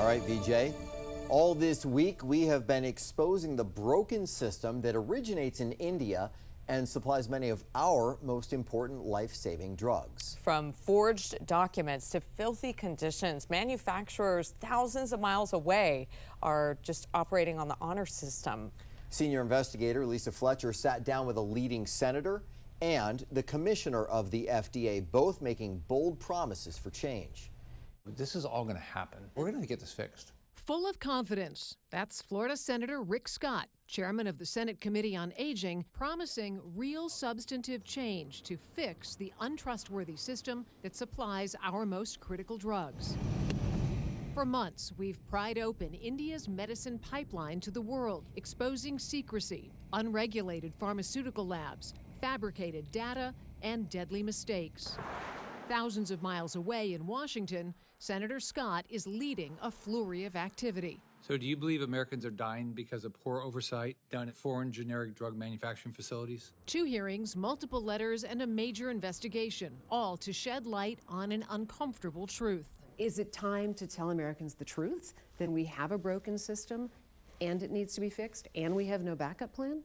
All right, VJ. All this week, we have been exposing the broken system that originates in India and supplies many of our most important life-saving drugs. From forged documents to filthy conditions, manufacturers thousands of miles away are just operating on the honor system. Senior investigator Lisa Fletcher sat down with a leading senator and the commissioner of the FDA, both making bold promises for change. This is all going to happen. We're going to get this fixed. Full of confidence, that's Florida Senator Rick Scott, chairman of the Senate Committee on Aging, promising real substantive change to fix the untrustworthy system that supplies our most critical drugs. For months, we've pried open India's medicine pipeline to the world, exposing secrecy, unregulated pharmaceutical labs, fabricated data, and deadly mistakes. Thousands of miles away in Washington, Senator Scott is leading a flurry of activity. So do you believe Americans are dying because of poor oversight done at foreign generic drug manufacturing facilities? 2 hearings, multiple letters, and a major investigation, all to shed light on an uncomfortable truth. Is it time to tell Americans the truth, that we have a broken system and it needs to be fixed and we have no backup plan?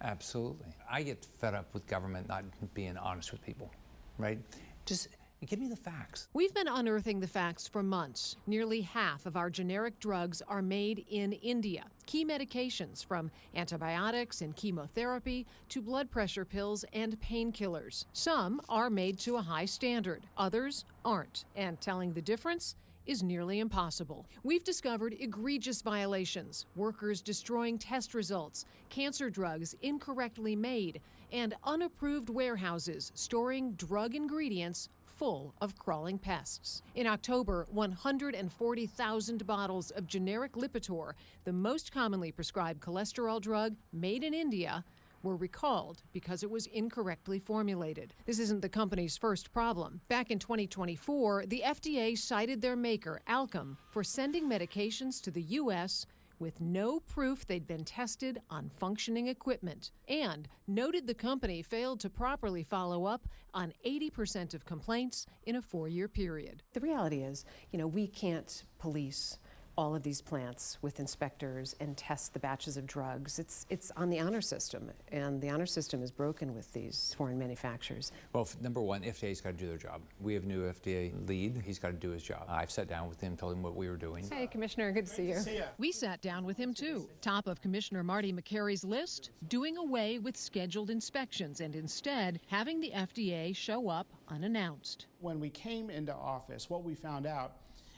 Absolutely. I get fed up with government not being honest with people, right? Just give me the facts. We've been unearthing the facts for months. Nearly half of our generic drugs are made in India. Key medications, from antibiotics and chemotherapy to blood pressure pills and painkillers. Some are made to a high standard, others aren't. And telling the difference is nearly impossible. We've discovered egregious violations, workers destroying test results, cancer drugs incorrectly made, and unapproved warehouses storing drug ingredients full of crawling pests. In October, 140,000 bottles of generic Lipitor, the most commonly prescribed cholesterol drug made in India, were recalled because it was incorrectly formulated. This isn't the company's first problem. Back in 2024, the FDA cited their maker, Alkem, for sending medications to the U.S. with no proof they'd been tested on functioning equipment, and noted the company failed to properly follow up on 80% of complaints in a 4-year period. The reality is, we can't police all of these plants with inspectors and test the batches of drugs. It's on the honor system, and the honor system is broken with these foreign manufacturers. Well, number one, FDA's got to do their job. We have a new FDA lead. He's got to do his job. I've sat down with him, told him what we were doing. Hey, Commissioner, good to see you. We sat down with him, too. Top of Commissioner Marty McCary's list, doing away with scheduled inspections and instead having the FDA show up unannounced. When we came into office, what we found out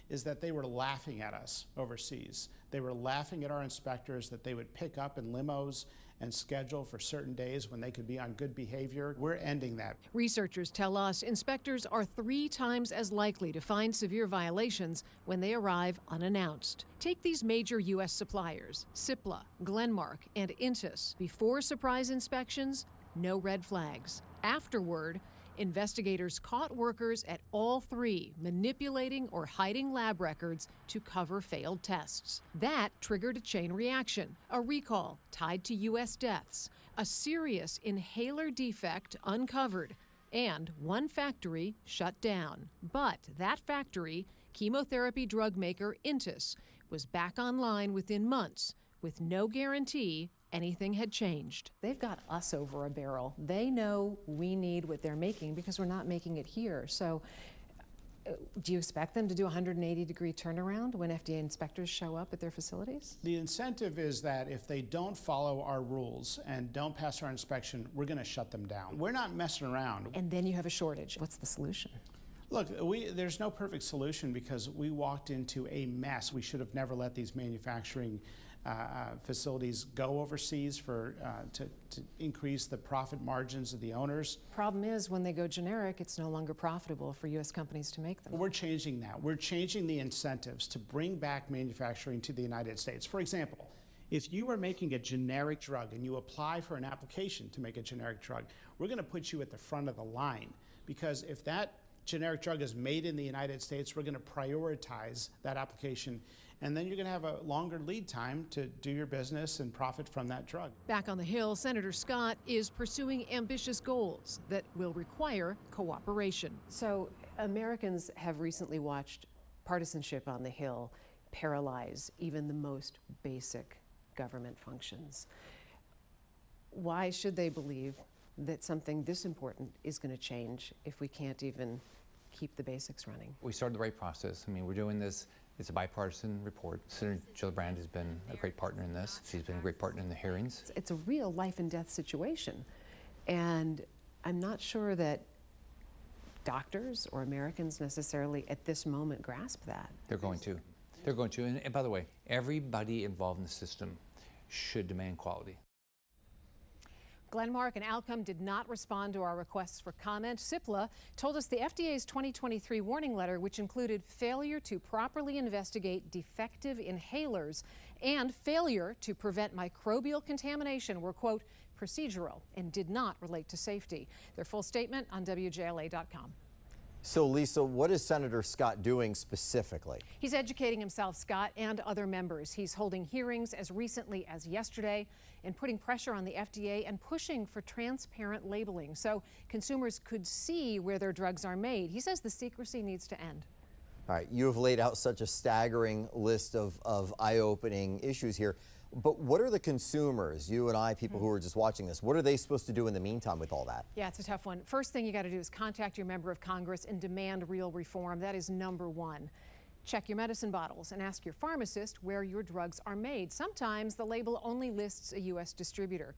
is that they were laughing at us overseas. They were laughing at our inspectors that they would pick up in limos and schedule for certain days when they could be on good behavior. We're ending that. Researchers tell us inspectors are 3 times as likely to find severe violations when they arrive unannounced. Take these major U.S. suppliers, Cipla, Glenmark, and Intis. Before surprise inspections, no red flags. Afterward, investigators caught workers at all 3 manipulating or hiding lab records to cover failed tests. That triggered a chain reaction, a recall tied to U.S. deaths, a serious inhaler defect uncovered, and 1 factory shut down. But that factory, chemotherapy drug maker Intis, was back online within months with no guarantee anything had changed. They've got us over a barrel. They know we need what they're making because we're not making it here. So do you expect them to do a 180-degree turnaround when FDA inspectors show up at their facilities? The incentive is that if they don't follow our rules and don't pass our inspection, we're going to shut them down. We're not messing around. And then you have a shortage. What's the solution? Look, there's no perfect solution because we walked into a mess. We should have never let these manufacturing facilities go overseas to increase the profit margins of the owners. Problem is, when they go generic, it's no longer profitable for U.S. companies to make them. We're changing that. We're changing the incentives to bring back manufacturing to the United States. For example, if you are making a generic drug and you apply for an application to make a generic drug, we're going to put you at the front of the line, because if that generic drug is made in the United States, we're going to prioritize that application, and then you're going to have a longer lead time to do your business and profit from that drug. Back on the Hill, Senator Scott is pursuing ambitious goals that will require cooperation. So Americans have recently watched partisanship on the Hill paralyze even the most basic government functions. Why should they believe that something this important is going to change if we can't even keep the basics running? We started the right process. I mean, we're doing this. It's a bipartisan report. Senator Gillibrand has been a great partner in this. She's been a great partner in the hearings. It's a real life and death situation. And I'm not sure that doctors or Americans necessarily at this moment grasp that. They're going to. They're going to. And by the way, everybody involved in the system should demand quality. Glenmark and Alcom did not respond to our requests for comment. Cipla told us the FDA's 2023 warning letter, which included failure to properly investigate defective inhalers and failure to prevent microbial contamination, were, quote, procedural and did not relate to safety. Their full statement on WJLA.com. So, Lisa, what is Senator Scott doing specifically? He's educating himself, Scott, and other members. He's holding hearings as recently as yesterday and putting pressure on the FDA and pushing for transparent labeling so consumers could see where their drugs are made. He says the secrecy needs to end. All right, you have laid out such a staggering list of eye-opening issues here. But what are the consumers, you and I, people who are just watching this, what are they supposed to do in the meantime with all that? Yeah, it's a tough one. First thing you got to do is contact your member of Congress and demand real reform. That is number one. Check your medicine bottles and ask your pharmacist where your drugs are made. Sometimes the label only lists a U.S. distributor.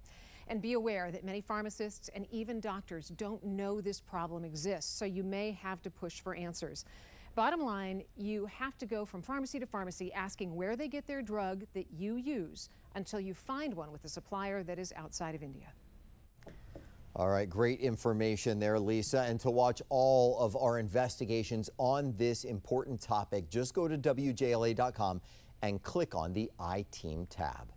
And be aware that many pharmacists and even doctors don't know this problem exists, so you may have to push for answers. Bottom line, you have to go from pharmacy to pharmacy asking where they get their drug that you use until you find one with a supplier that is outside of India. All right, great information there, Lisa. And to watch all of our investigations on this important topic, just go to WJLA.com and click on the iTeam tab.